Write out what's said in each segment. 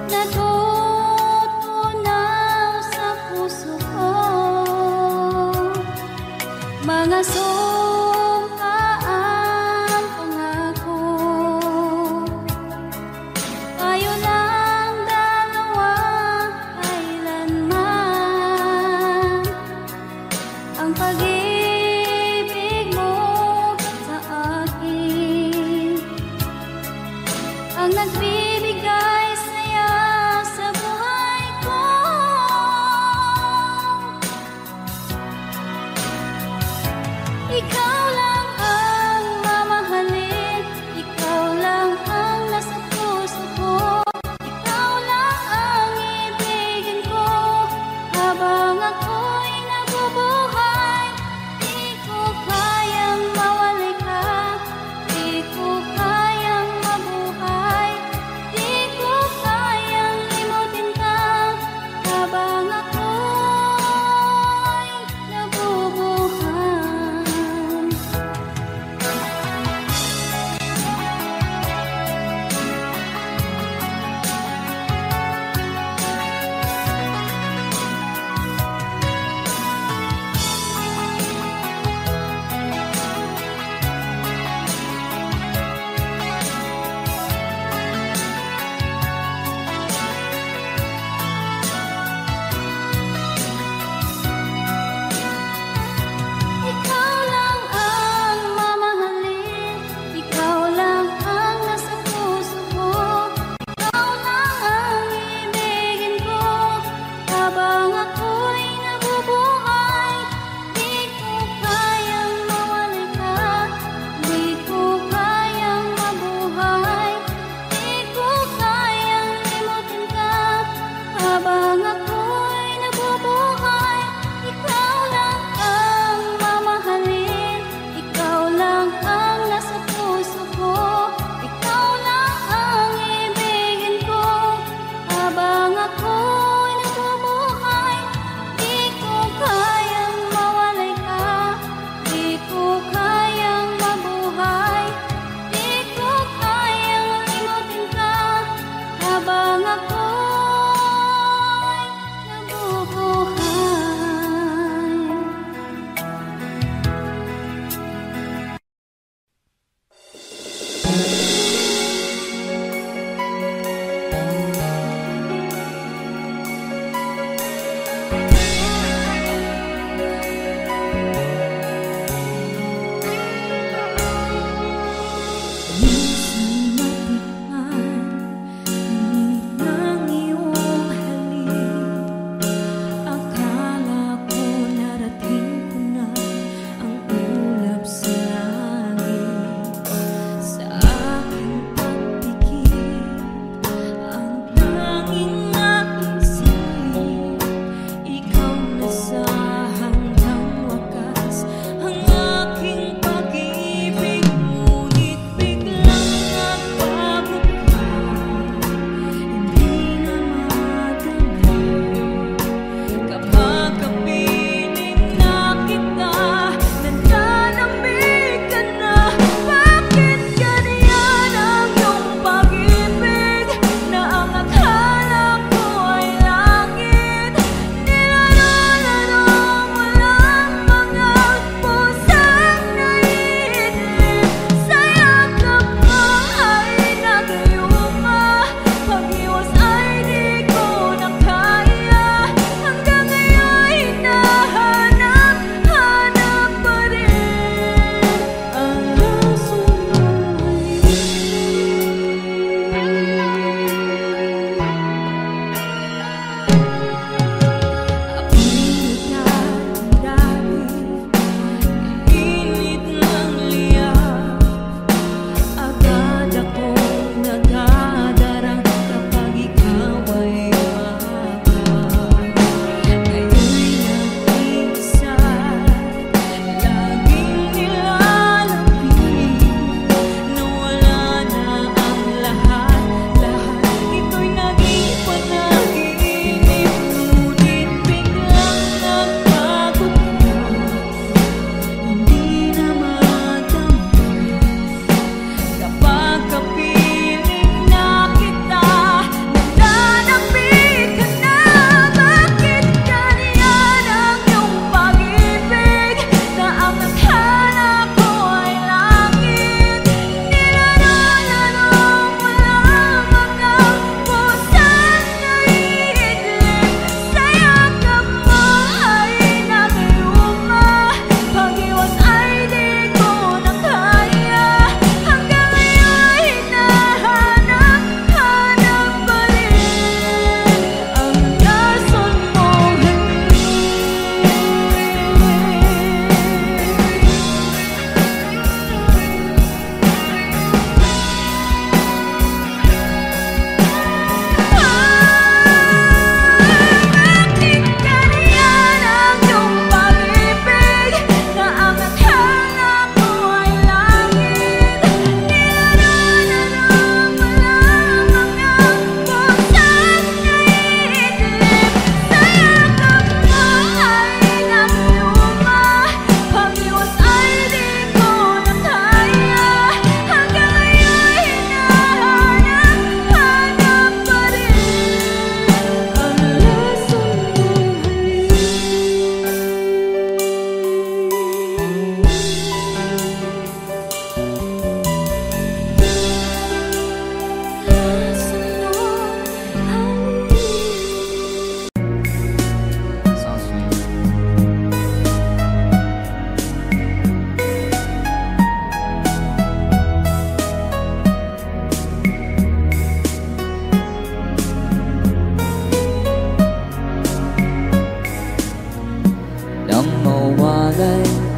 natutunaw sa puso ko. Mga sumpaang pangako, tayo lang dalawa kailanman. Ang pag-ibig mo sa akin ang nagbibigay saya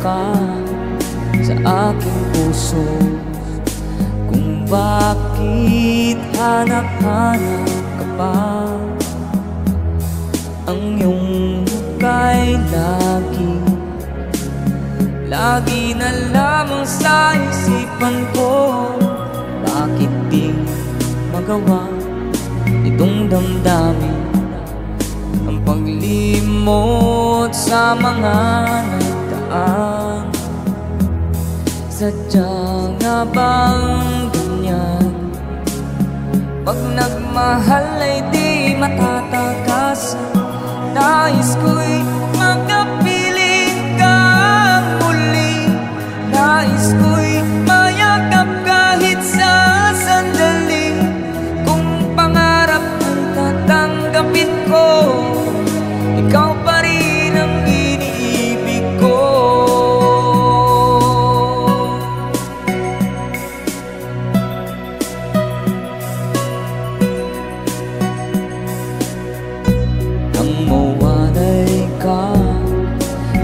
ka sa aking puso, kung bakit hanap-hanap ka pa. Ang iyong muka'y lagi na lamang sa isipan ko. Bakit di magawa itong damdamin ang paglimot sa mga nagdaan? Sadya nga bang ganyan? Pag nagmahal ay di matatakasan. Nais ko'y makapiling kang muli. Nais ko'y mayakap kahit sa sandali. Kung pangarap kong tatanggapin ko, ikaw pa rin ang iniibig ko. Ang mawalay ka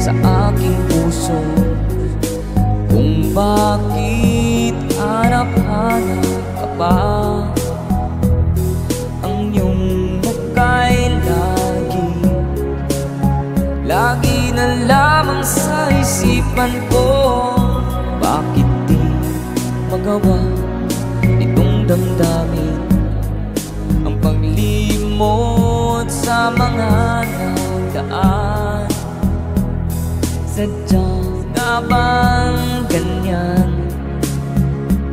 sa aking puso, kung bakit hanap-hanap ka pa. Ang iyong muka'y lagi na lamang sa isipan ko. Bakit di magawa itong damdamin ang paglimot sa mga nagdaan? Sadya nga bang ganyan?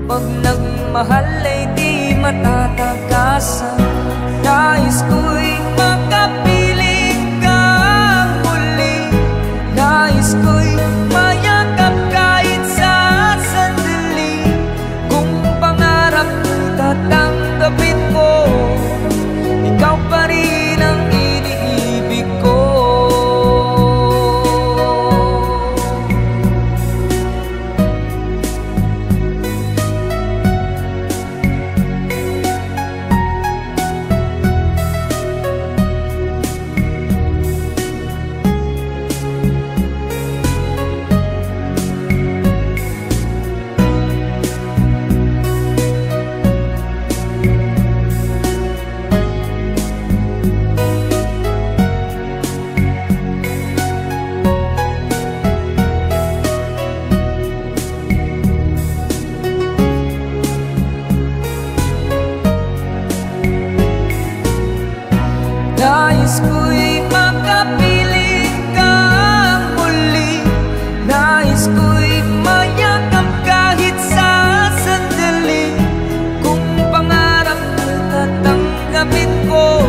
Pag nagmahal ay di matatakasan. Nais ko'y makapiling kang muli. Nais ko'y mayakap kahit sa sandali. Kung pangarap ko'y tatanggapin mo, ikaw pa rin ang iniibig ko. Nais ko'y makapiling kang muli. Nais ko'y mayakap kahit sa sandali. Kung pangarap ko'y tatanggapin ko,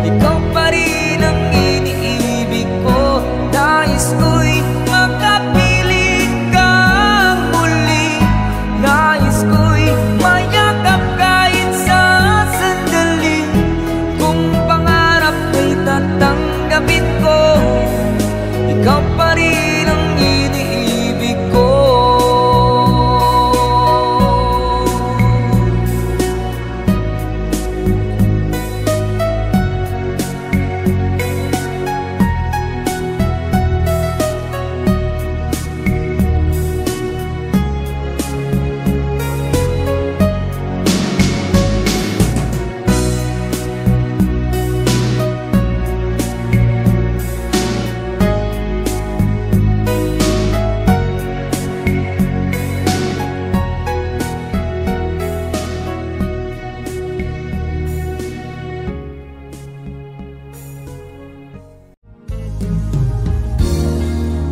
ikaw pa rin ang iniibig ko. Nais ko'y makapiling kang muli. Nais ko'y mayakap kahit sa sandali. Kung pangarap ko'y tatanggapin ko, ikaw pa rin ang iniibig ko.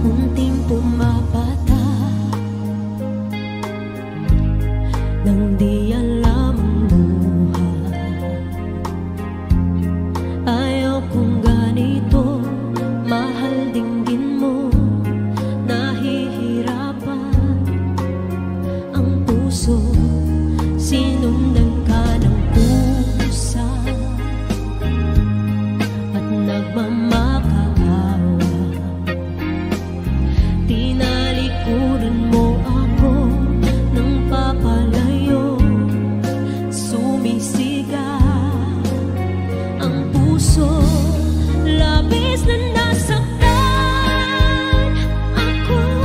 Unting pumapata nang di alam ang buhay. Ayaw kong ganito, mahal dinggin mo. Nahihirapan ang puso, sinundan ka ng pusa at nagmamakaawa. Tinalikuran mo ako ng papalayo, sumisigaw ang puso, labis na nasaktan ako.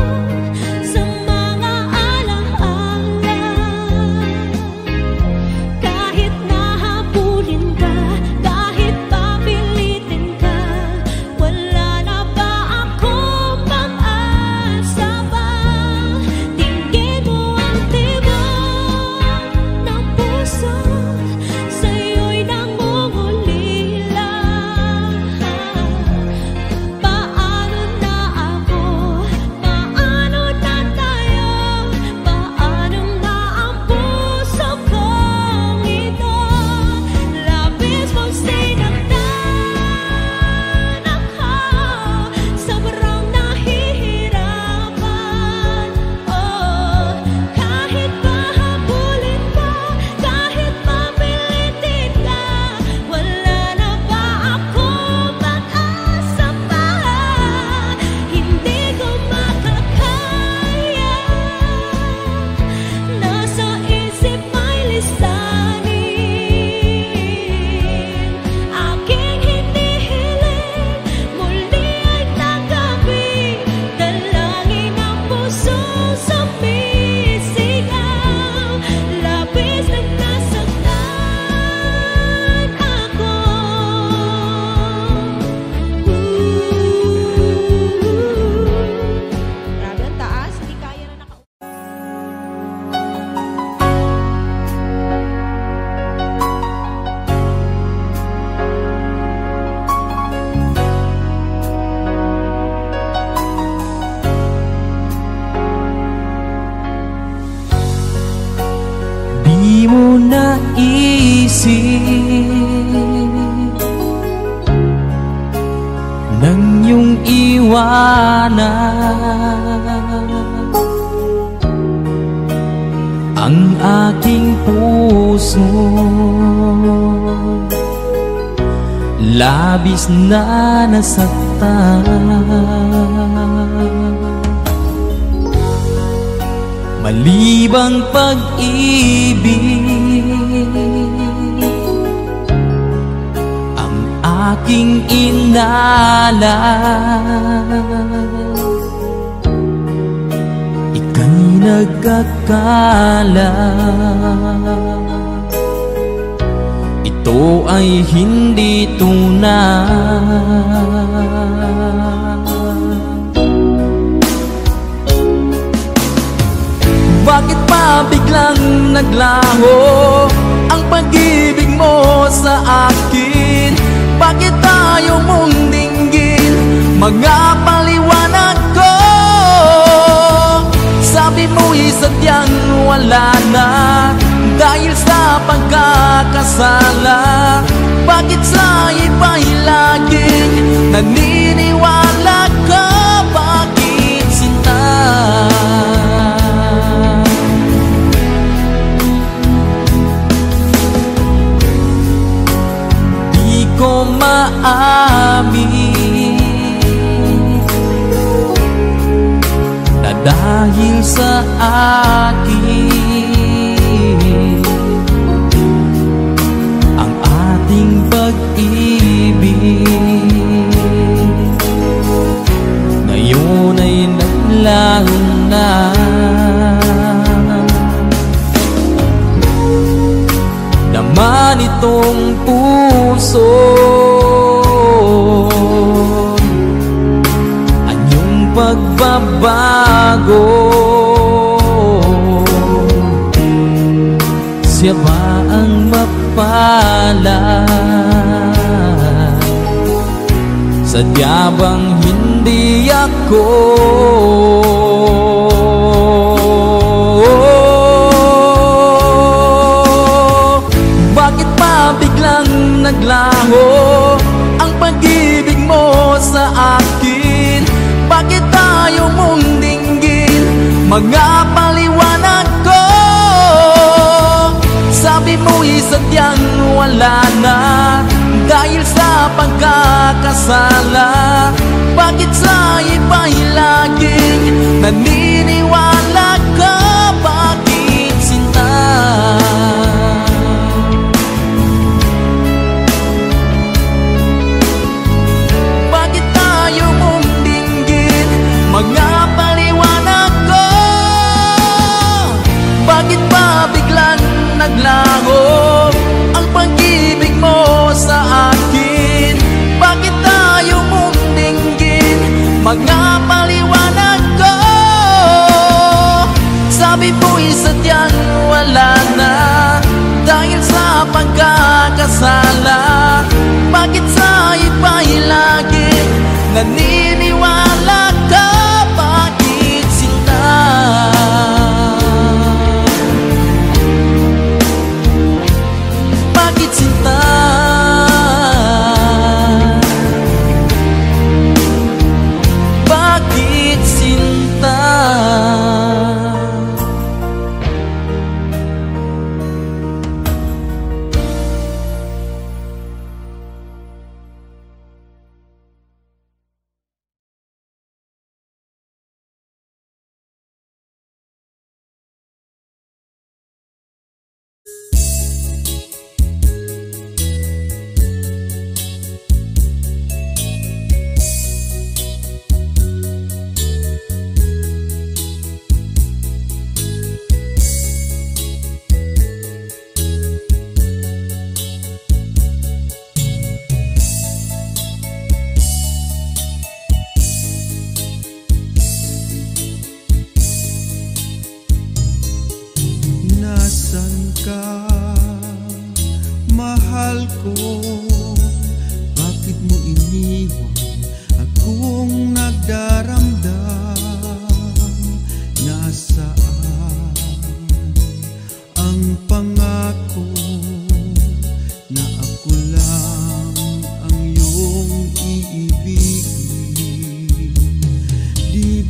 liwanag ang aking puso, labis na nasaktan. Malibang pag-ibig ang aking inalay, ika'y nagkakala, ito ay hindi tunay. Bakit pa biglang naglaho ang pag-ibig mo sa akin? Bakit tayo mong dinggin mga paliwanag ko? Sabi mo'y sadyang wala na dahil sa pagkakasala. Bakit sa iba'y laging naniniwala ka? Bakit sinta? Di ko maamin na dahil sa akin ang ating pag-ibig ngayon ay naglaho na. Naman itong puso anyong pagbabago, siya ba ang mapalad? Sadya bang hindi ako? Bakit pa biglang naglaho ang pag-ibig mo sa akin? Bakit tayo mong dinggin mga paliwanag ko? Sabi mo'y sadyang wala na dahil sa pagkakasala. Bakit sa iba'y laging naniniwala ka? Bakit sinta? Bakit tayo mong dinggin mga paliwanag ko? Bakit pa biglang naglaho ang pag-ibig mo sa akin? Bakit tayo mong dinggin mga paliwanag ko?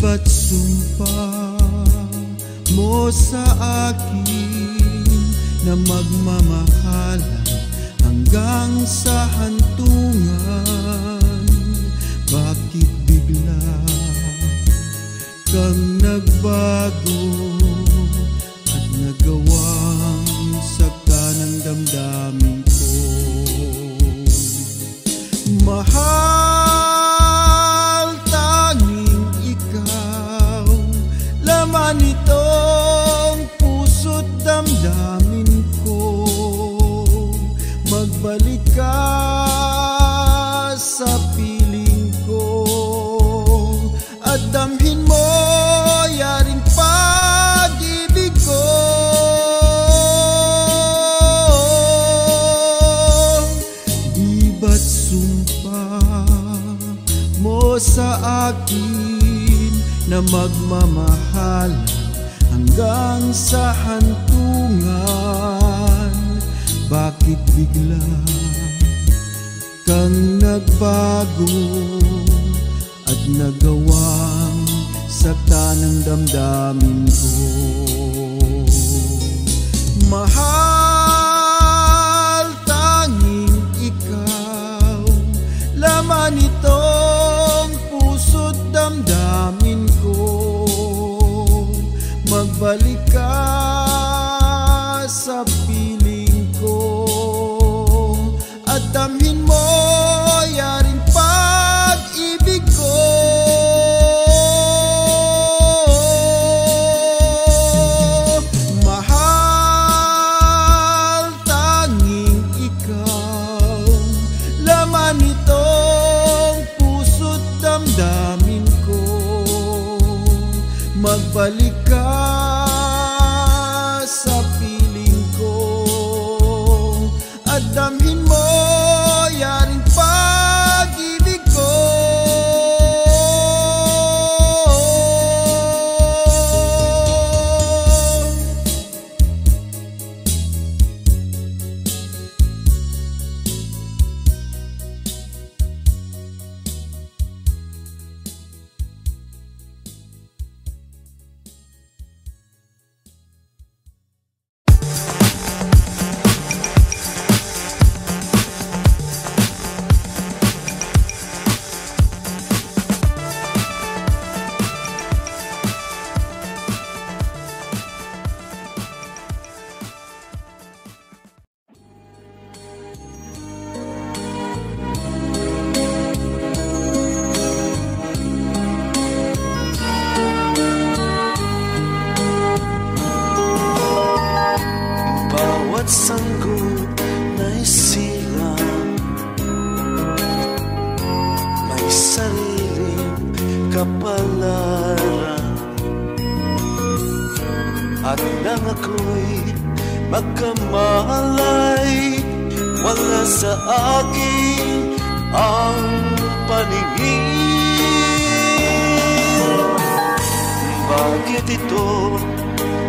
ba't sumpa mo sa akin na magmamahalan hanggang sa hantungan? Bakit bigla kang nagbago at nagawang sakta ng damdamin ko? Mahal, tanging ikaw, laman itong puso't damdamin ko. Magbalik ka sa piling ko at damhin mo yaring pag-ibig ko. Di ba't sumpa mo sa akin na magmamahal hanggang sa hantungan? Bakit bigla kang nagbago at nagawang sakta ng damdamin ko? Mahal, tanging ikaw, laman itong puso't damdamin ko. Magbalik ka sa piling ko at damhin mo yaring pag-ibig ko. Mahal, tanging ikaw, laman itong puso't damdamin ko. Magbalik ka sa piling ko at damhin mo yaring pag-ibig ko. Bawat sanggol na'y silang may sariling kapalaran, at nang ako'y magkamalay, wala sa akin ang paningin. Bakit ito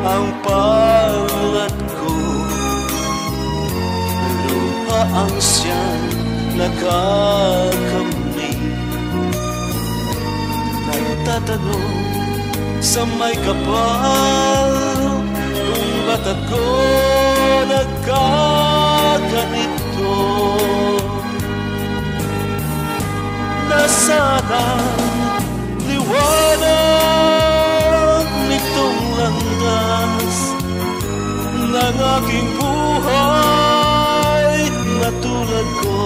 ang palad ko? Luha ang siyang nakakamni. Nagtatanong sa may kapal kung ba't ako nagkaganito. Nasaan ang liwanag nitong landas ng aking buhay na tulad ko?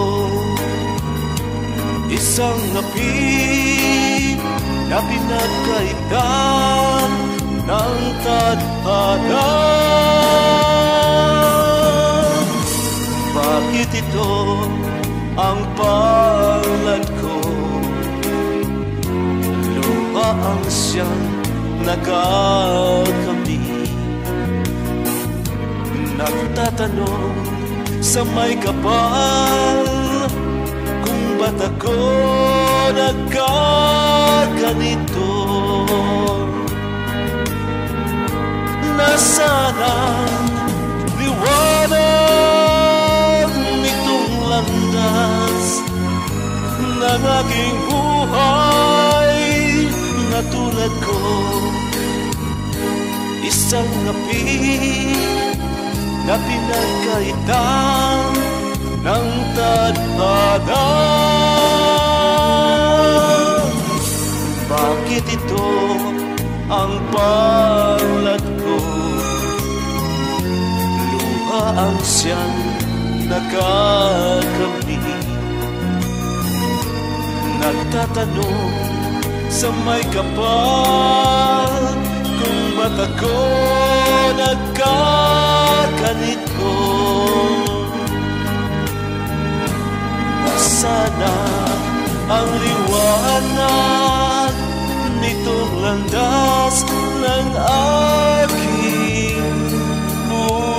Isang napi na pinagkaitan ng tadhana. Bakit ito ang palad ko? Luha ang siyang nakakamni. Nagtatanong sa may kapal kung ba't ako nagkaganito. Nasaan ang liwanag nitong landas ng aking buhay na katulad ko, isang api na pinagkaitan ng tadhana. Bakit ito ang palad ko? Luha ang siyang nakakamit. Nagtatanong sa may kapal kung ba't ako nagkaganito. Sana ang liwanag nitong landas ng aking buhay.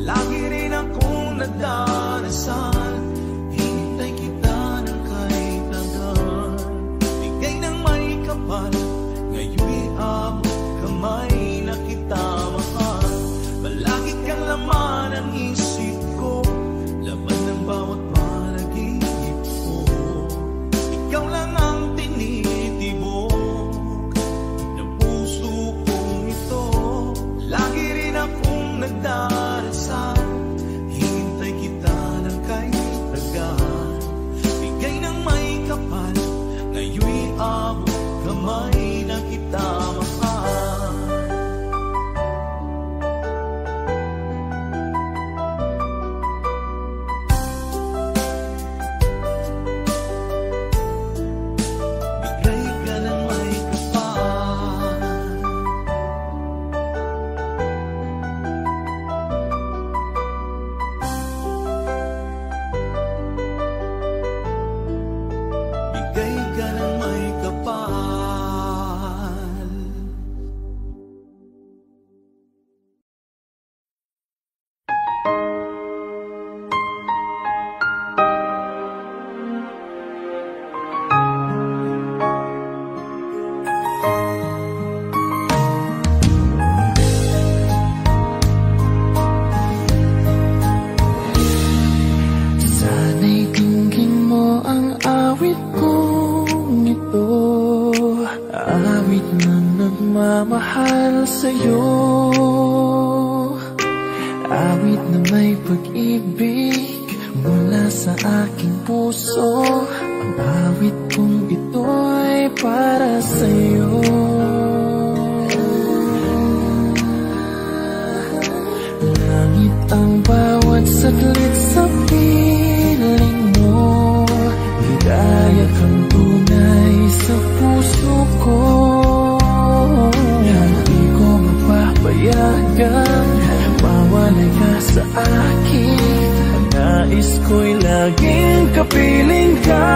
Lagi rin akong sa'yo. Awit na may pag-ibig mula sa aking puso. Ang awit kong ito'y para sa'yo. Langit ang bawat saglit sa piling mo. Ligaya kang tunay sa puso ko. Hindi ko mapapayagan mawalay ka sa akin. Ang nais ko'y laging kapiling ka.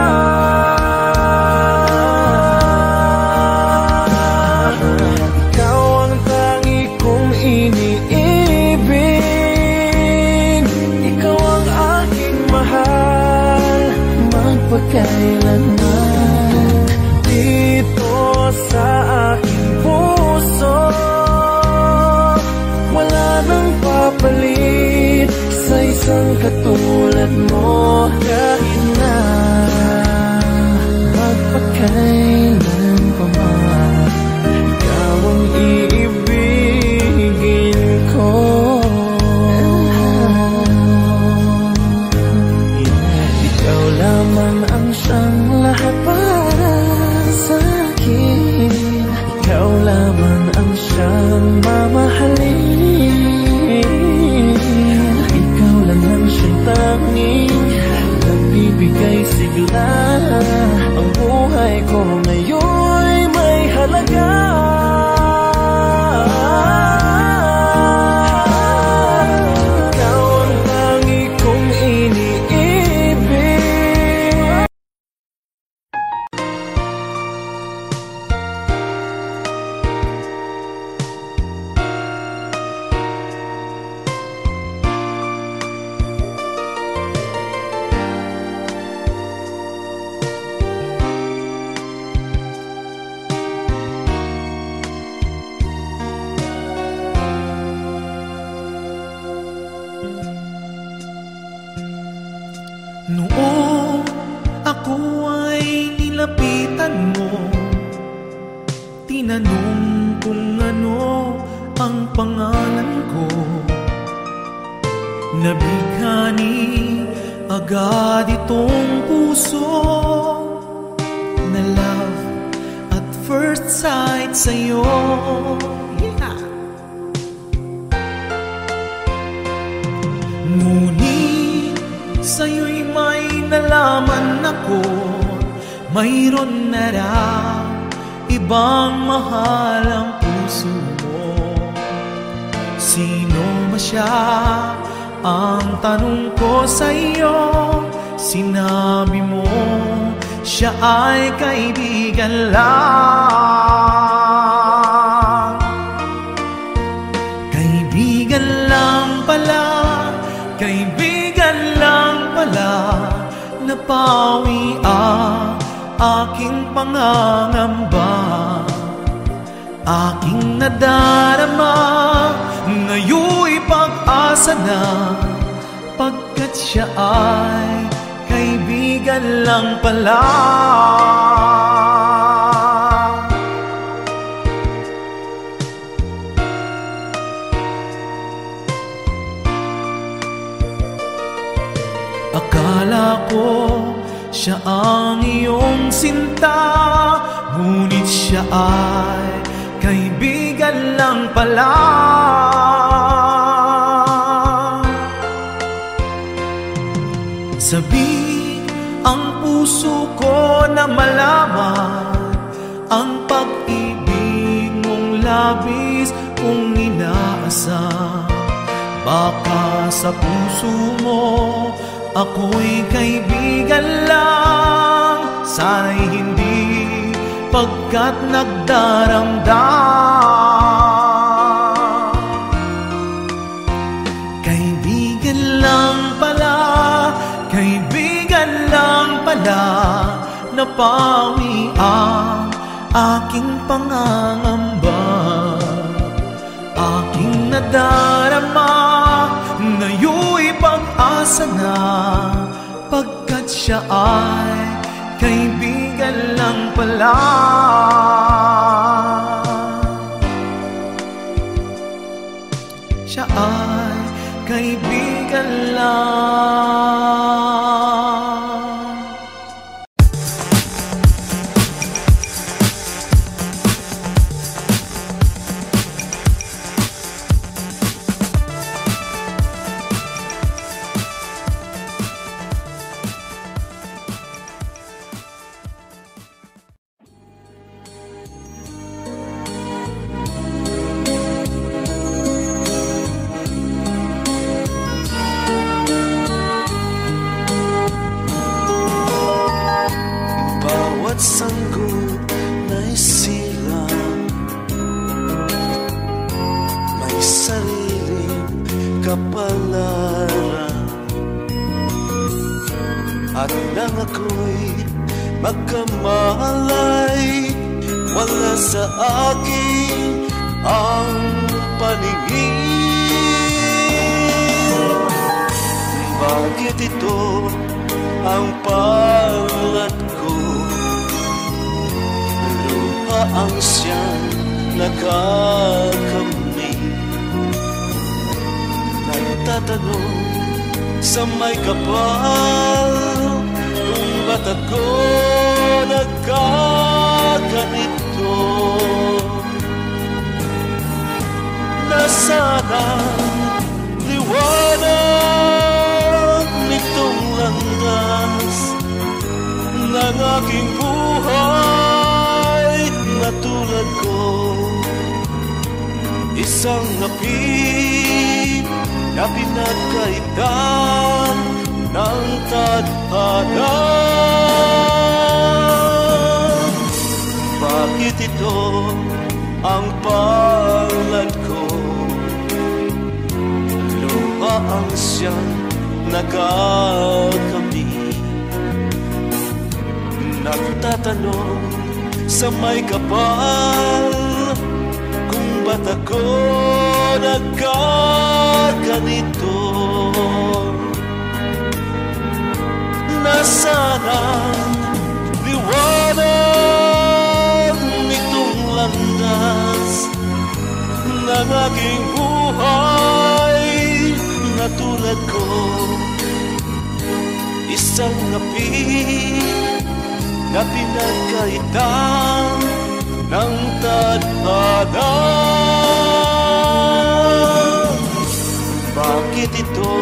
Ikaw ang tangi kong iniibig. Ikaw ang aking mahal magpakailanman. Dito sa aking puso wala nang papalit sa isang katulad mo. Kahit na magpakailan pa man, ikaw ang iibigin ko. Ikaw lamang ang siyang lahat para sa akin. Ikaw lamang ang siyang mamahalin. Ikaw lang ang siyang tanging nagbibigay sigla. Ang buhay ko ngayon'y may halaga. Ikaw ang tangi kong iniibig. Noong ako ay nilapitan mo, tinanong kung ano ang pangalan ko. Nabighani agad itong puso na love at first sight sa'yo. Yeah. Ngunit sa'yo'y may nalaman ako, mayroon na raw ibang mahal ang puso mo. Sino ba siya? Ang tanong ko sa'yo, sinabi mo siya ay kaibigan lang. Kaibigan lang pala, kaibigan lang pala. Napawi ang aking pangangamba, aking nadarama. Ngayon'y pag-asa na, pagkat siya ay kaibigan lang pala. Akala ko siya ang iyong sinta, ngunit siya ay kaibigan lang pala. Sabi ang puso ko na malaman ang pag-ibig mong labis kong inaasam. Baka sa puso mo ako'y kaibigan lang, sana'y hindi, pagkat nagdaramdam. Kaibigan lang pala, kaibigan lang pala. Napawi ang aking pangangamba, aking nadarama. Ngayon'y pag-asa na, pagkat siya ay kaibigan lang pala. siya ay kaibigan lang. Bawat sanggol na'y silang may sariling kapalaran, at nang ako'y magkamalay, wala sa akin ang paningin. Bakit ito ang palad ko? Luha ang siyang nakakamit. Nagtatanong sa may kapal, kung ba't ako nagkaganito? Nasaan ang liwanag nitong landas ng aking buhay na tulad ko? Isang napi na pinagkaitan ng tadhana. Bakit ito ang palad ko? Luha ang siyang nakakamit. Nagtatanong sa may kapal, kung ba't ako nagkaganito? Nasaan ang liwanag nitong landas ng aking buhay na tulad ko? Isang napi na pinagkaitan ng tadhana. Bakit ito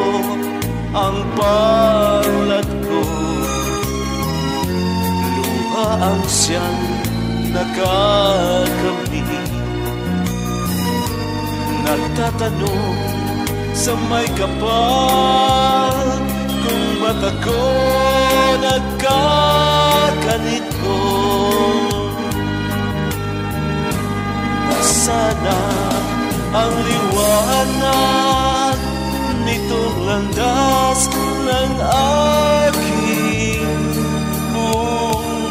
ang palad ko? Luha ang siyang nakakamit. Nagtatanong sa may kapal, kung ba't ako nagkaganito? Nasana ang liwanag nitong landas ng aking buhay?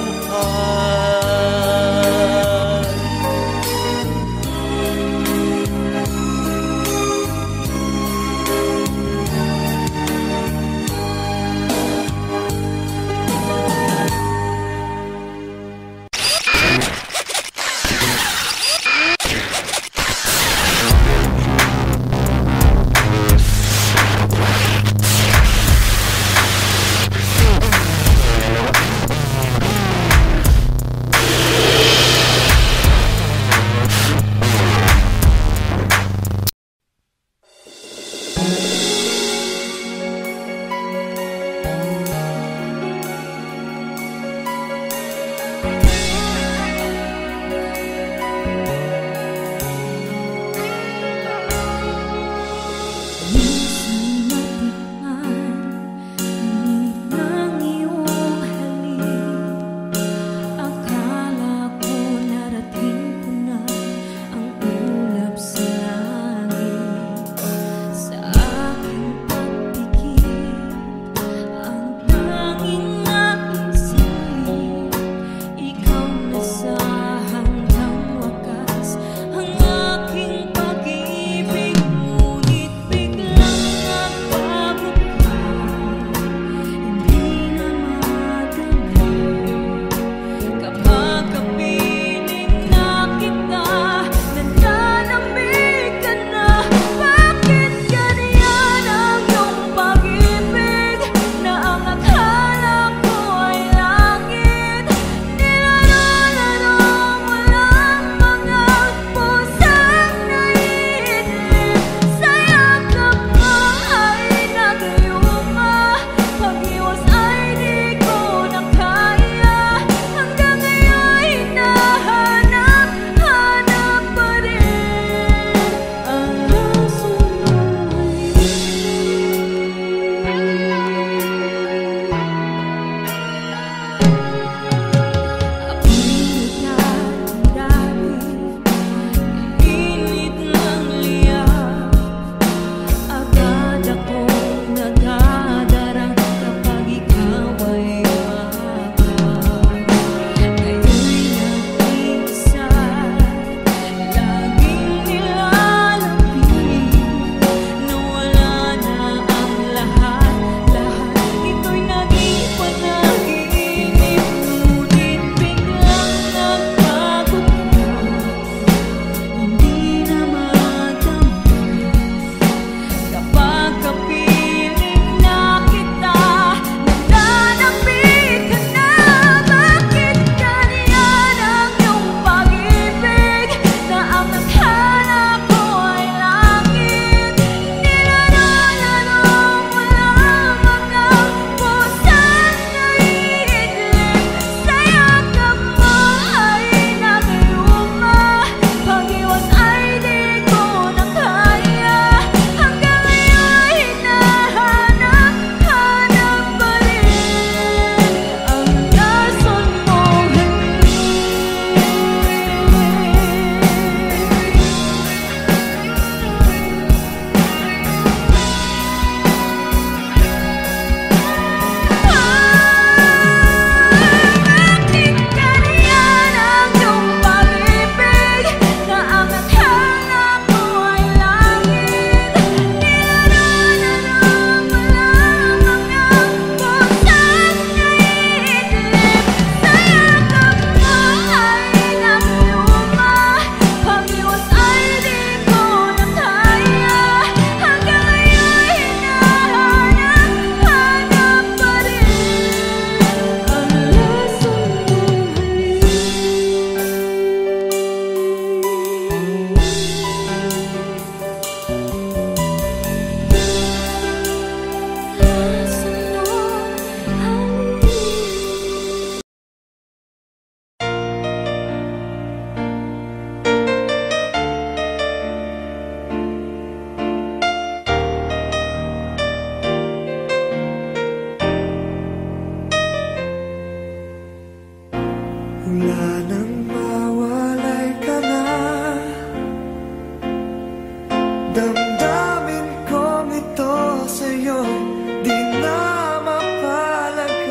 Damdamin kong ito sa'yo'y di na mapalagay.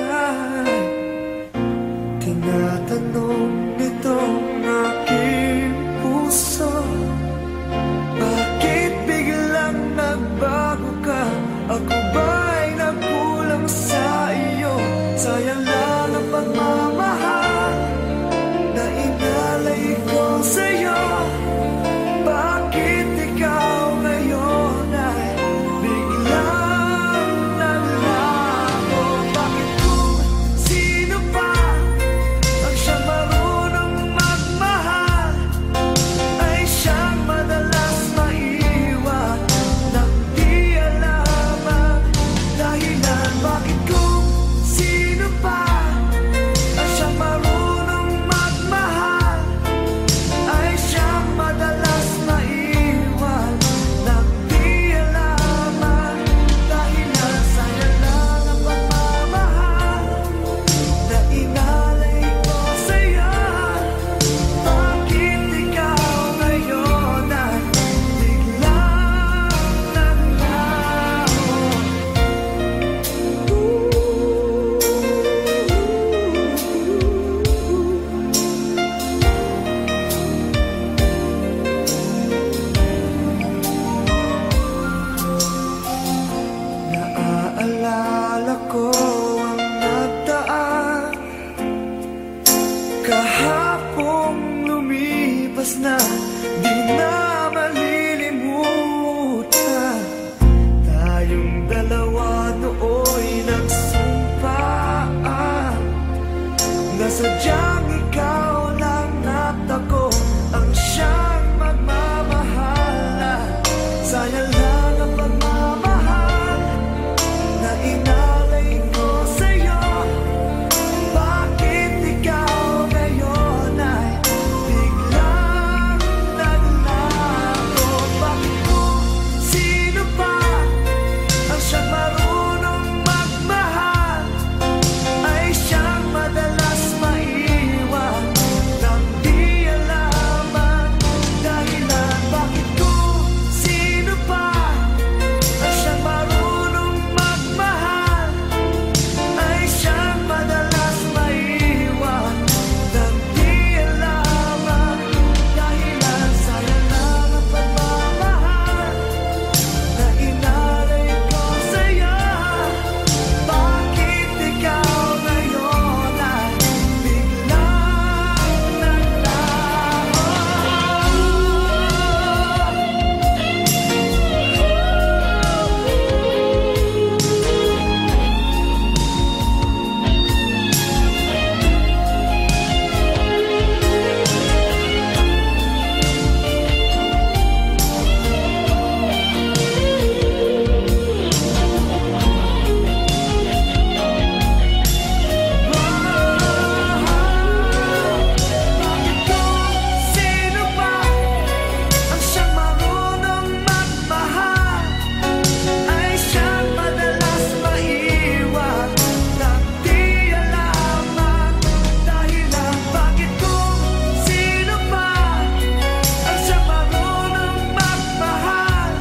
Tinatanong nitong aking puso, bakit biglang nagbago ka? Ako ba'y nagkulang sa iyo? Sayang lang ang pagmamahal na inalay ko sa'yo. Bakit ikaw ngayon ay biglang naglaho? Bakit kung sino pa ang siyang marunong magmahal ay siyang madalas maiwan nang di alam ang dahilan? Bakit kung sino pa ang siyang marunong magmahal ay siyang madalas maiwan nang di alam ang dahilan? Sayang lang ang pagmamahal na inalay ko sa'yo. Bakit ikaw ngayon ay biglang naglaho? Naaalala ko ang nagdaan, kahapong lumipas na, di na malilimutan. Tayong dalawa nooy nagsumpaan na sadyang ikaw lang natako ang siyang magmamahalan. Sayang lang ang pagmamahal na inalay ko sa'yo. Bakit ikaw ngayon ay biglang naglaho? Bakit kung sino pa ang siyang marunong magmahal ay siyang madalas maiwan nang di alam ang dahilan? Bakit kung sino pa ang siyang marunong magmahal ay siyang madalas maiwan nang di alam ang dahilan? Sayang lang ang pagmamahal na inalay ko sa'yo. Bakit ikaw ngayon ay biglang naglaho? Bakit kung sino pa ang siyang marunong magmahal ay siyang madalas maiwan nang di alam ang dahilan? Bakit kung sino pa ang siyang marunong magmahal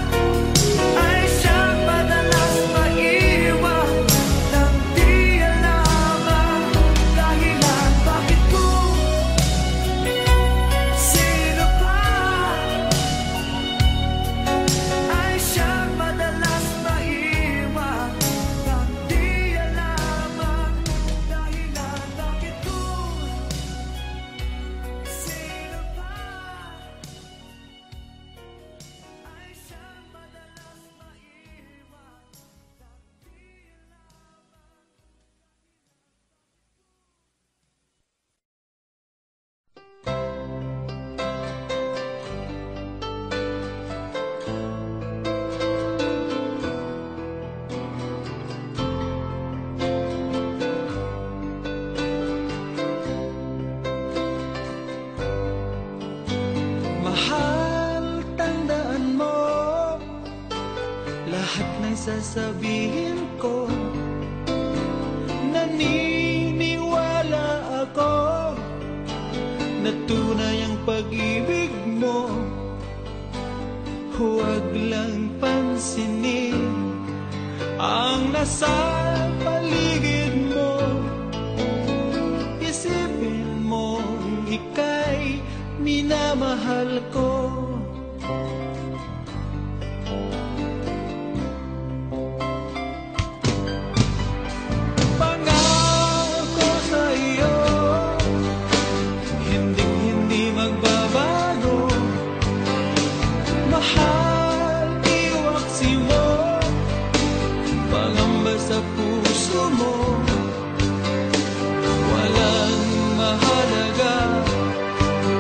ay siyang madalas maiwan nang di alam ang dahilan? Bakit kung sino pa ay siyang madalas maiwan nang di alam ang dahilan? Bakit kung sino pa ay siyang madalas maiwan nang di Mahal, tandaan mo lahat ng sasabihin ko. Naniniwala ako na tunay ang pag-ibig mo. Huwag lang pansinin ang nasa paligid mo. Isipin mo ika'y minamahal ko. Pangako sa iyo, hindi magbabago. Mahal, iwaksi mo, pangamba sa puso mo. Walang mahalaga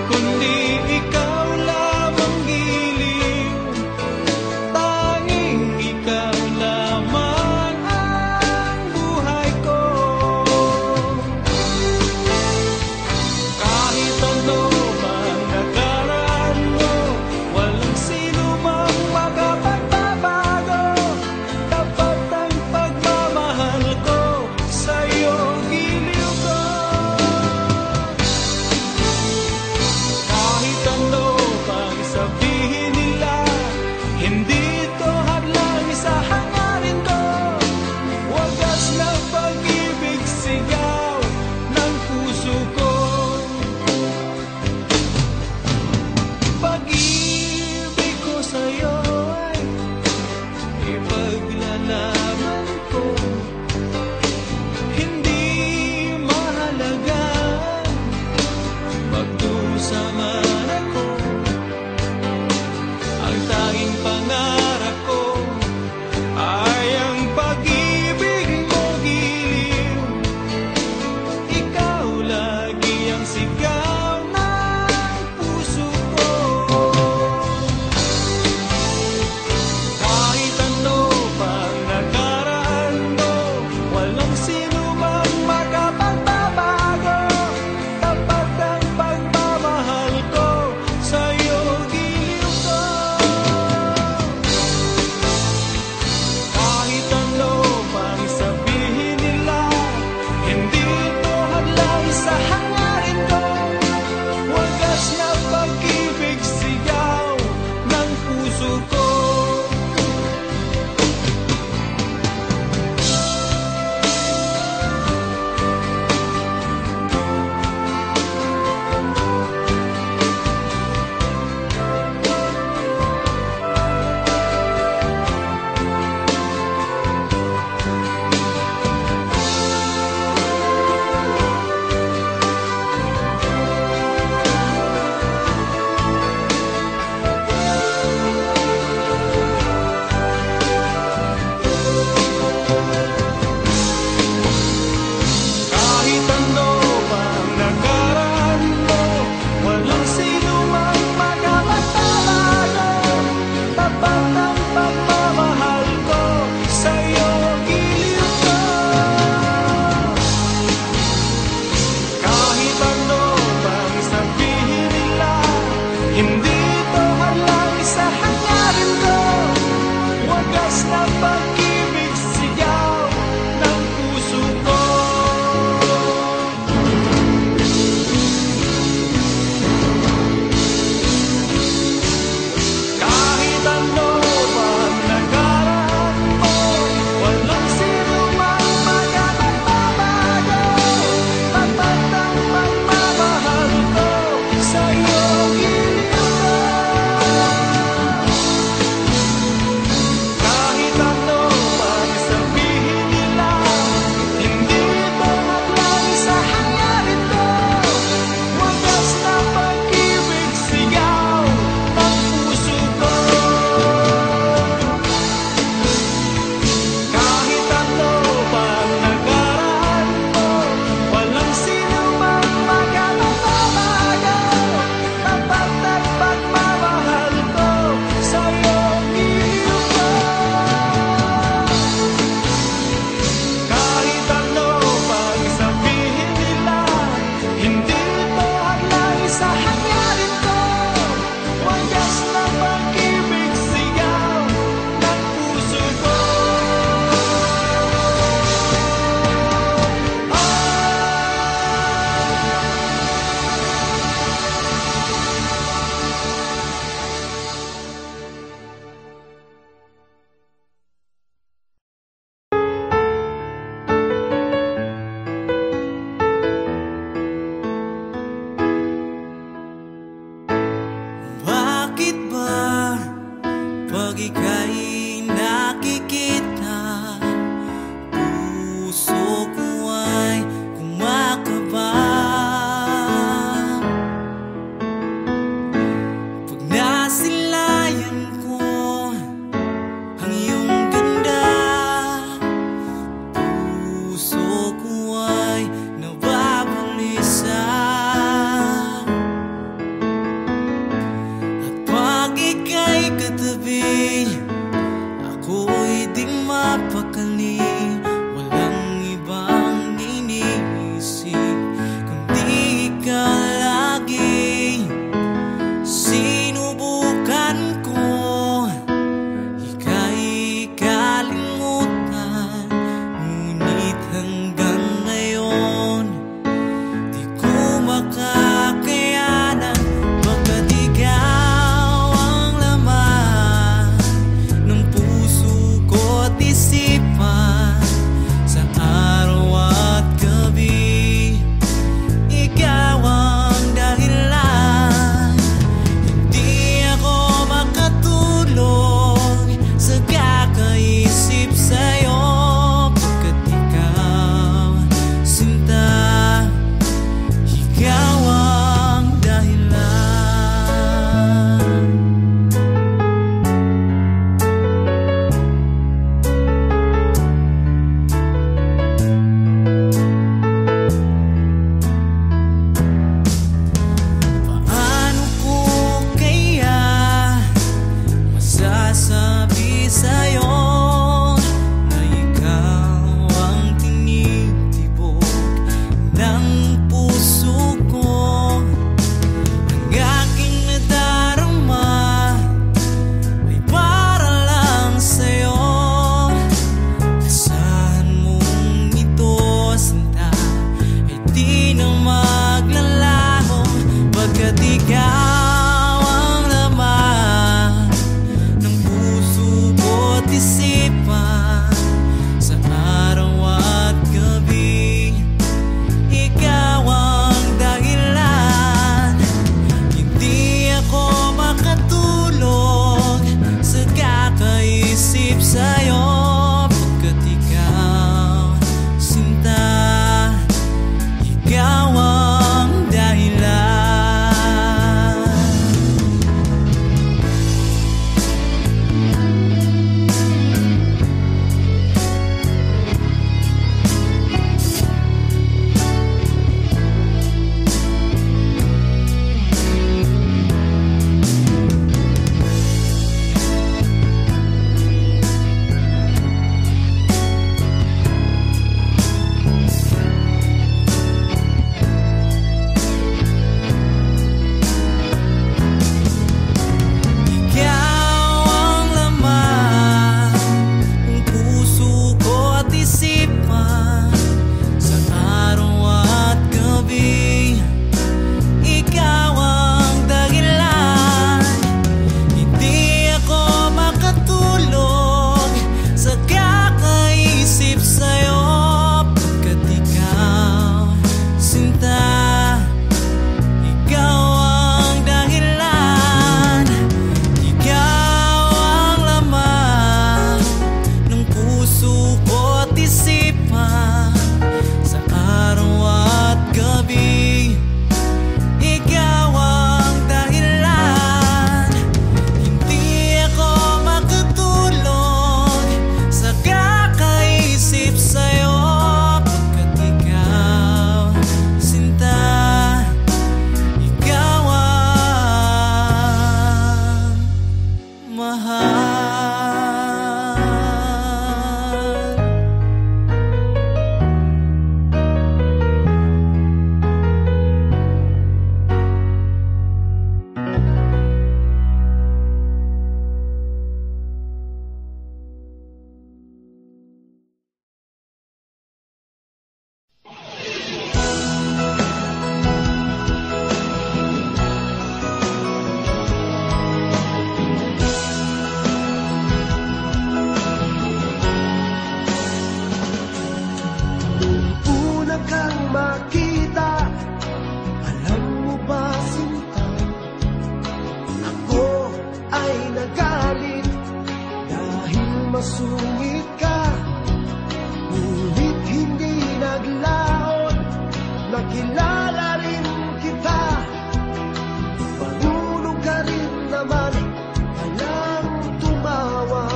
kundi ikaw lamang giliw. Tanging ikaw lamang ang buhay ko. Kahit ano man nakaraan mo, walang sino mang makapagbabago. nakikita, puso ko ay kumakaba. Pag nasilayan ko ang iyong ganda, puso ko ay nababalisa. At pag ika'y katabi, ako'y masungit ka, ngunit hindi naglaon. Nakilala rin kita, marunong ka rin naman, walang tumawa.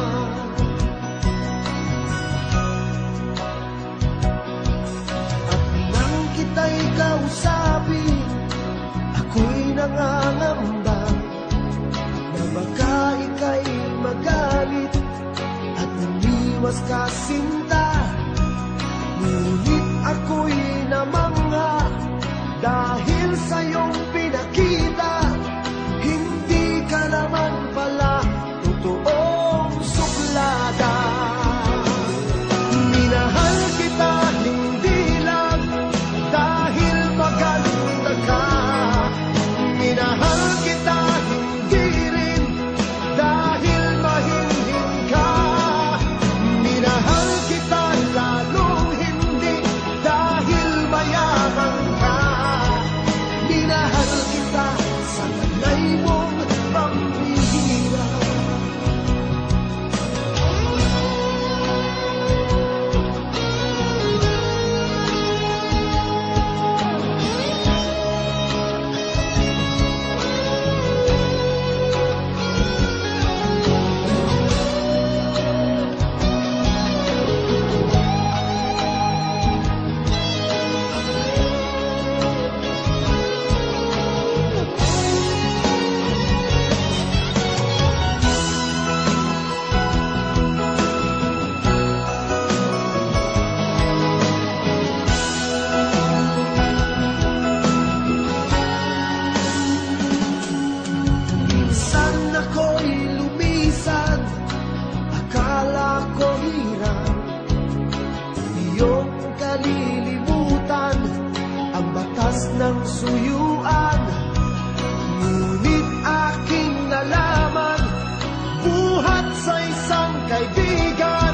At nang kita'y kausapin, ako'y nangangamba na baka ika'y magalit at umiwas ka sinta. Ngunit ako'y namangha dahil sa iyong pinakita, hindi ka naman pala totoong suplada. Minahal kita hindi lang dahil maganda ka, minahal kita hindi rin dahil mahinhin ka, minahal kita lalong hindi dahil mayaman ka, minahal kita sa tanay mong pambihira. Minsan ako'y lumisan, akala ko hirap iyong kalilimutan ang batas ng suyuan. Ngunit aking nalaman, buhat sa isang kaibigan,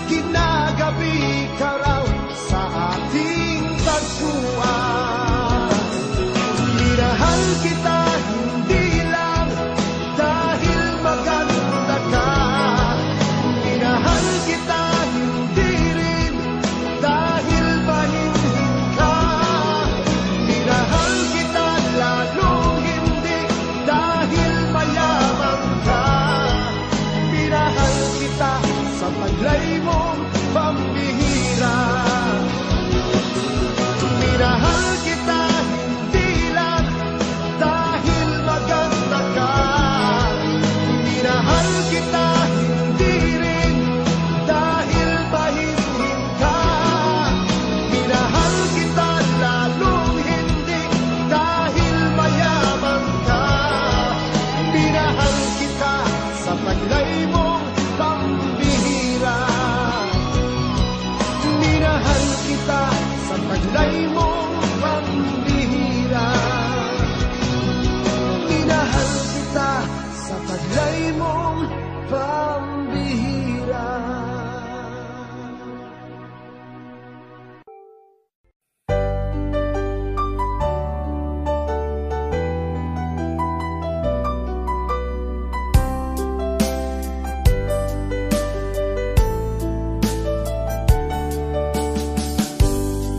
kinagabi ka raw sa ating tagpuan. Minahal kita hindi lang dahil maganda ka, minahal kita hindi rin dahil mahinhin ka, minahal kita lalong hindi dahil mayaman ka, minahal kita sa taglay mong pambihira. Minahal kita hindi lang dahil maganda ka, minahal kita hindi rin dahil mahinhin ka, minahal kita lalong hindi dahil mayaman ka, minahal kita sa taglay mong pambihira. Minahal kita sa taglay mong pambihira. Minahal kita sa taglay mong pambihira.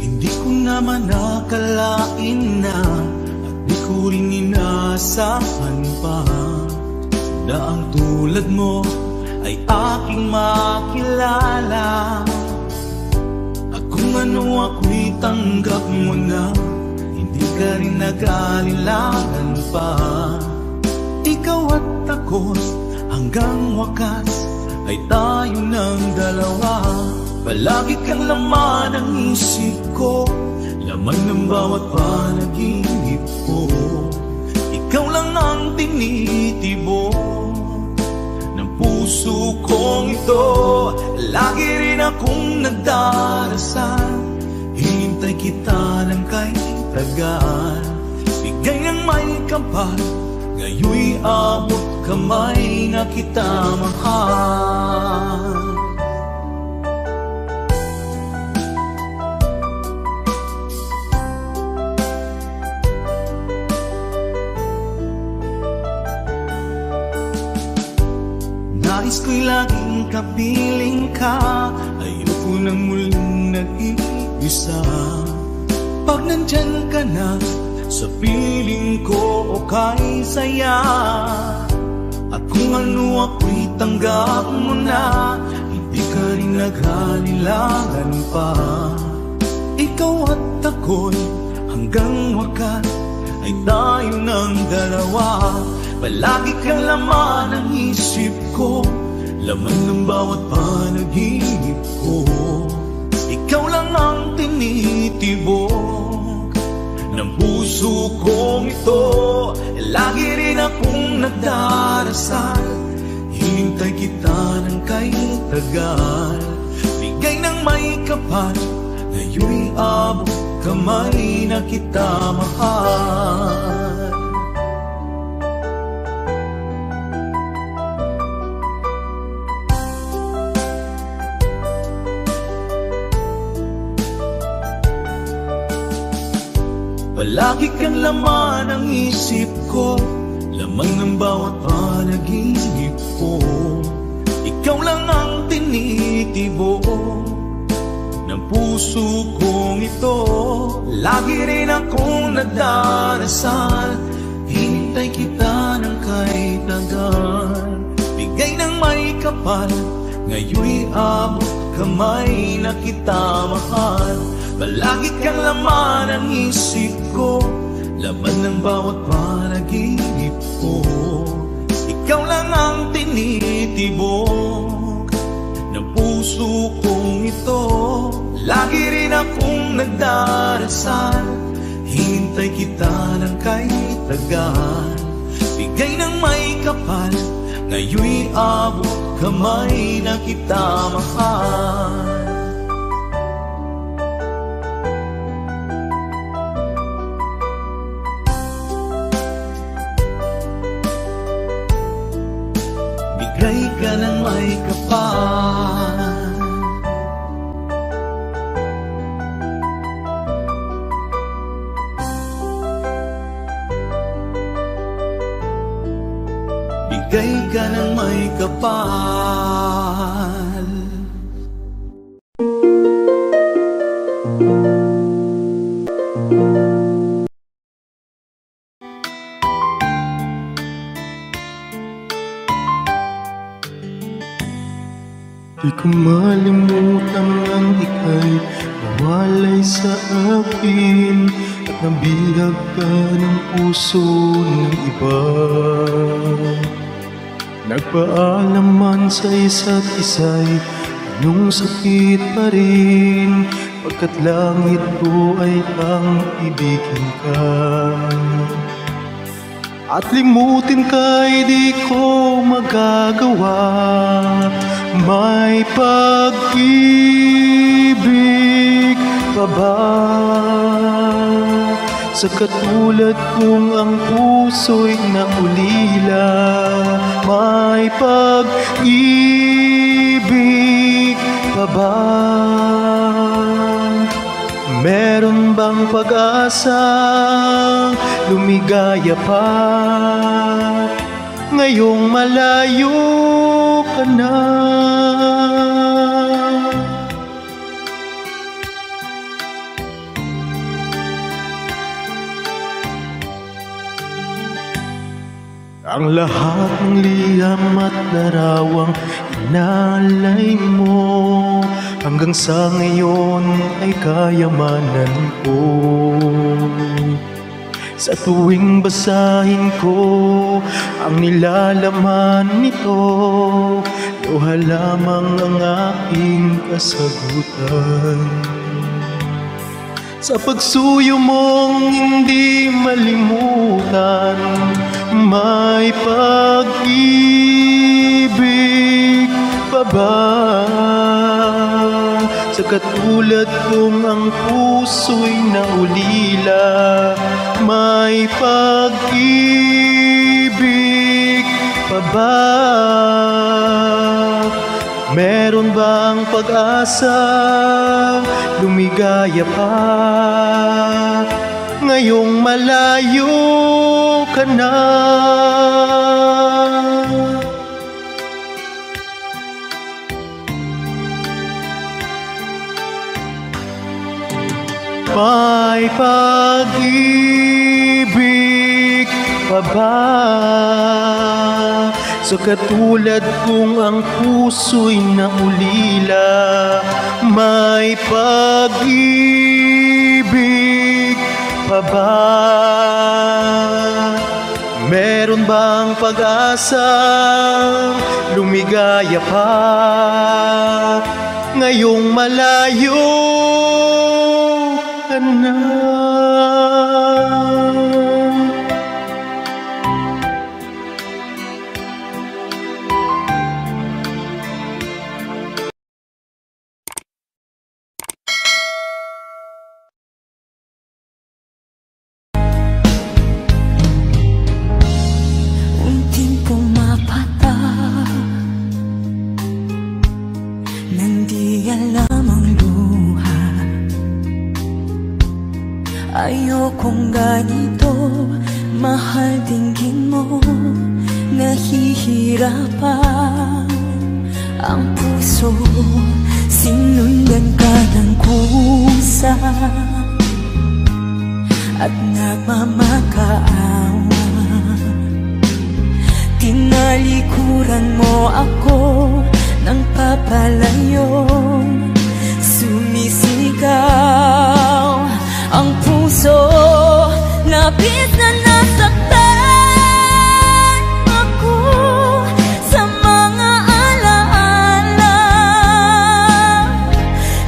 Hindi ko naman nakalain na at di ko rin inaasahan pa na ang tulad mo ay aking makilala. At kung ano ako'y tanggap mo na, hindi ka rin nag-aalilangan pa. Ikaw at ako hanggang wakas ay tayo ng dalawa. Palagi kang laman ng isip ko, laman ng bawat panaginip ko. Ikaw lang ang tinitibo ng puso kong ito. Lagi rin akong nagdarasal, hinintay kita ng kay tagal. Bigay ng may kapal, ngayoy abot kamay na kita mahal. Nais ko'y laging aking kapiling ka. Ayoko nang muling nag-iisa. Pag nandyan ka na sa piling ko, okay saya. At kung ano ako'y tanggap mo na, hindi ka rin naghalilangan pa. Ikaw at ako'y hanggang wakas ay tayo ng dalawa. Palagi kang laman ng isip ko, laman ng bawat panaginip ko. Ikaw lang ang tinitibok ng puso kong ito. Lagi rin akong nagdarasal, hinintay kita ng kay tagal. Bigay ng may kapal, ngayon'y abot kamay na kita mahal. Palagi kang laman ng isip ko, laman ng bawat panaginip ko. Ikaw lang ang tinitibok ng puso kong ito. Lagi rin akong nagdarasal, hinintay kita ng kay tagal. Bigay ng may kapal, ngayon'y abot kamay na kita mahal. Palagi kang laman ng isip ko, laman ng bawat panaginip ko. Ikaw lang ang tinitibok ng puso kong ito. Lagi rin akong nagdarasal, hinintay kita ng kay tagal. Bigay ng may kapal, ngayon'y abot kamay na kita mahal. Bigay ka ng may kapal, bigay ka ng may kapal. Di ko malimutan ang ika'y nawalay sa akin at nabihag ka ng puso ng iba. Nagpaalam man sa isa't isa'y anong sakit pa rin, pagkat langit ko ay ang ibigin ka. At limutin ka'y di ko magagawa, may pag-ibig pa ba sa katulad kong ang puso'y naulila? May pag-ibig pa ba? Meron bang pag-asa lumigaya pa ngayong malayo ka na? Ang lahat ng liham at larawang inalay mo hanggang sa ngayon ay kayamanan ko. Sa tuwing basahin ko ang nilalaman nito, luha lamang ang aking kasagutan. Sa pagsuyo mong hindi malimutan, may pag-ibig pa ba sa katulad kong ang puso'y naulila? May pag-ibig pa ba? Meron bang pag-asa lumigaya pa ngayong malayo ka na? May pag-ibig pa ba sa katulad kong ang puso'y naulila? May pag-ibig pa ba? Meron bang pag-asa lumigaya pa ngayong malayo ka na? Unting pumapata nang di alam ang luha. Ayokong ganito, mahal dinggin mo. Nahihirapan ang puso, sinundan ka ng kusa at nagmamakaawa. Tinalikuran mo ako ng papalayo, sumisigaw ang puso, labis na nasaktan ako sa mga alaala.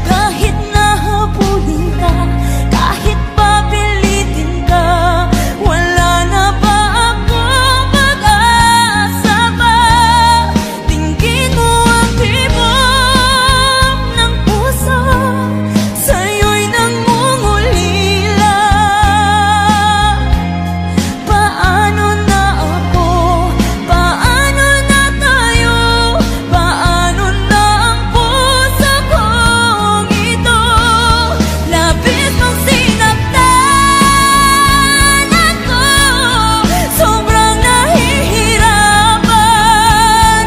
Kahit nahabulin ka, kahit papilitin ka, wala na ba akong pag-asa ba? Tingin mo ang tibok ng puso, sa'yo'y nangungulila. Paano na ako? Paano na tayo? Paano na ang puso kong ito? Labis mong sinaktan ako, sobrang nahihirapan.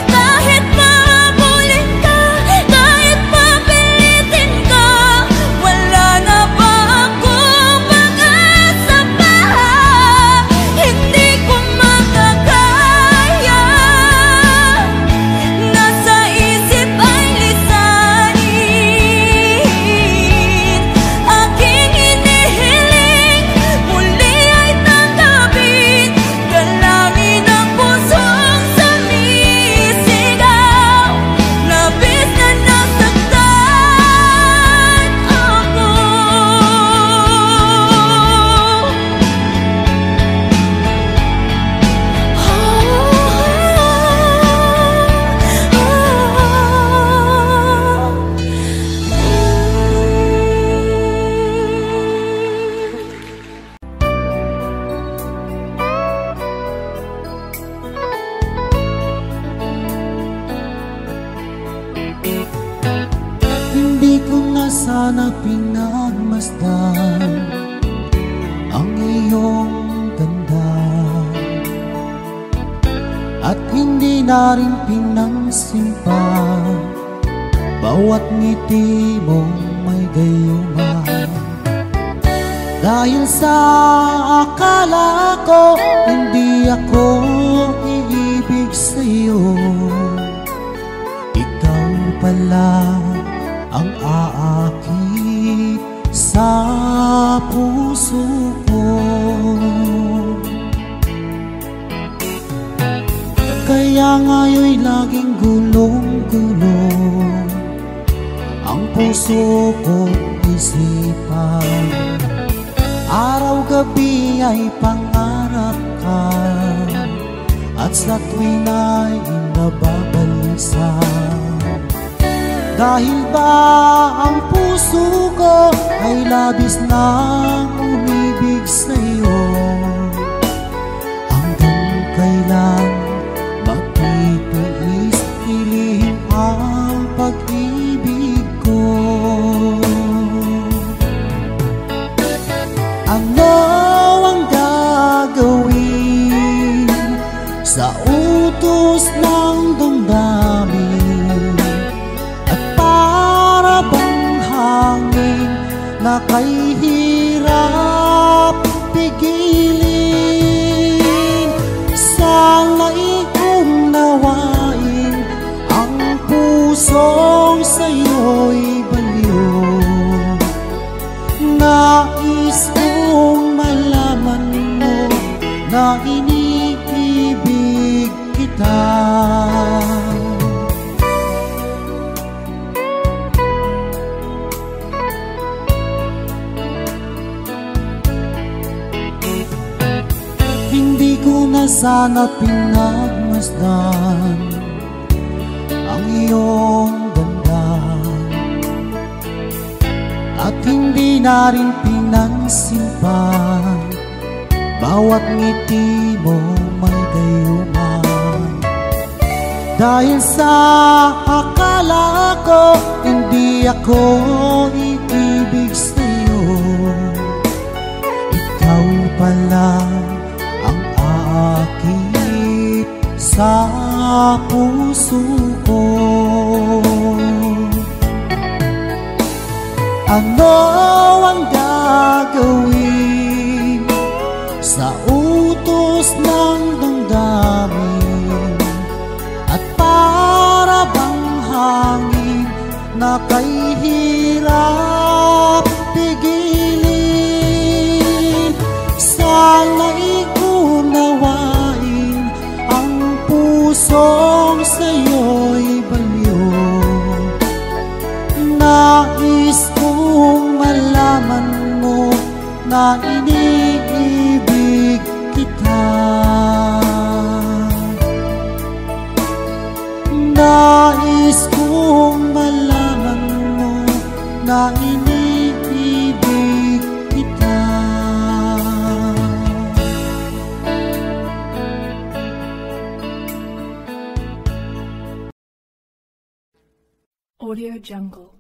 Kahit mahabulin ka, kahit papilitin ka, wala na ba akong pag-asa pa? Hindi ko makakaya, nasa isip ay lisanin. Aking hinihiling, muli ay tanggapin, dalangin ang pusong sumisigaw. Labis na nasaktan ako. Hindi ko na sana pinagmasdan ang iyong ganda, at hindi na rin pinansimpa bawat ngiti mong may gayuma. Dahil sa akala ko hindi ako iibig sa'yo, ikaw pala ang aakit sa puso ko. Kaya ngayon'y laging gulong-gulong ang puso ko't isipan. Araw-gabi ay pangarap ka, at sa tuwin ay nababalisa. Dahil ba ang puso ko ay labis nang umibig sa'yo? Hanggang kailan magtitiis ilihim ang pag-ibig ko? Ano ang gagawin sa utos ng damdamin? At para bang hangin na kay hirap pigilin. Sana'y unawain ang pusong sa'yo'y baliw. Nais kong malaman mo na iniibig kita. Hindi ko na sana pinagmasdan ang iyong ganda, at hindi na rin pinansin pa bawat ngiti mo may gayuman. Dahil sa akala ko hindi ako iibig sa'yo, ikaw pala ang aakit sa puso ko. Ano ang gagawin sa utos ng damdamin, at para bang hangin na kay hirap pigilin. Sana'y unawain ang pusong sa'yo'y baliw. Nais kong malaman mo na iniibig kita. Nais kong malaman mo na iniibig kita. Audio Jungle.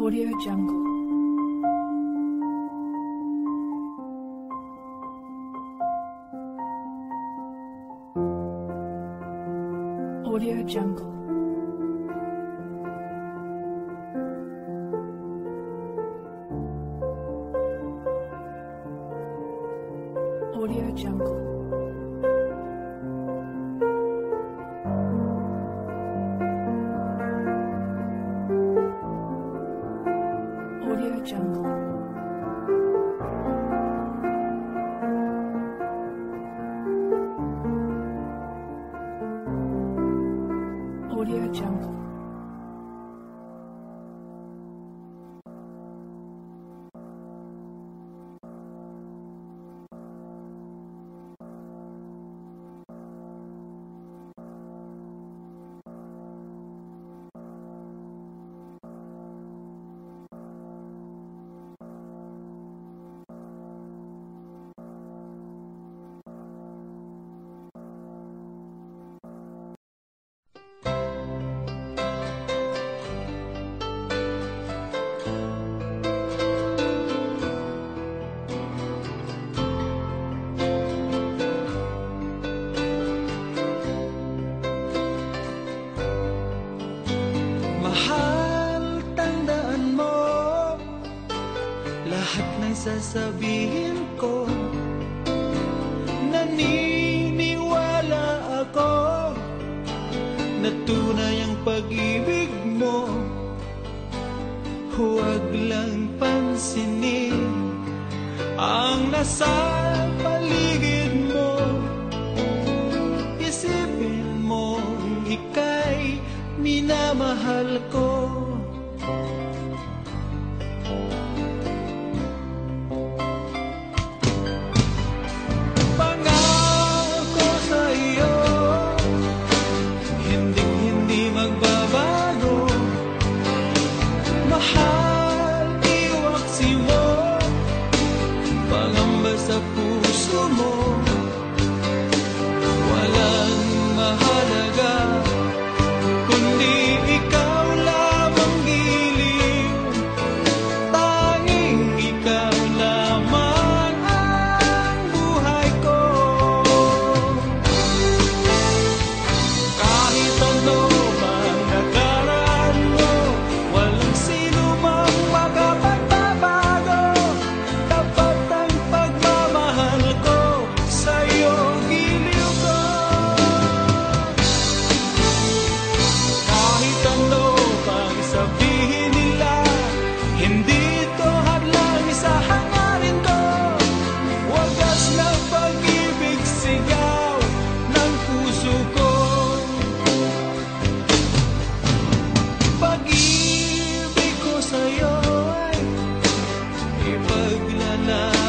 Audio Jungle. Audio Jungle. Audio Jungle. Audio Jungle. Audio Jungle. Sasabihin ko, naniniwala ako na tunay ang pag-ibig mo. Huwag lang pansinin ang nasa paligid mo. Isipin mo ika'y minamahal ko. Sa puso mo, walang mahalaga kundi ikaw lamang na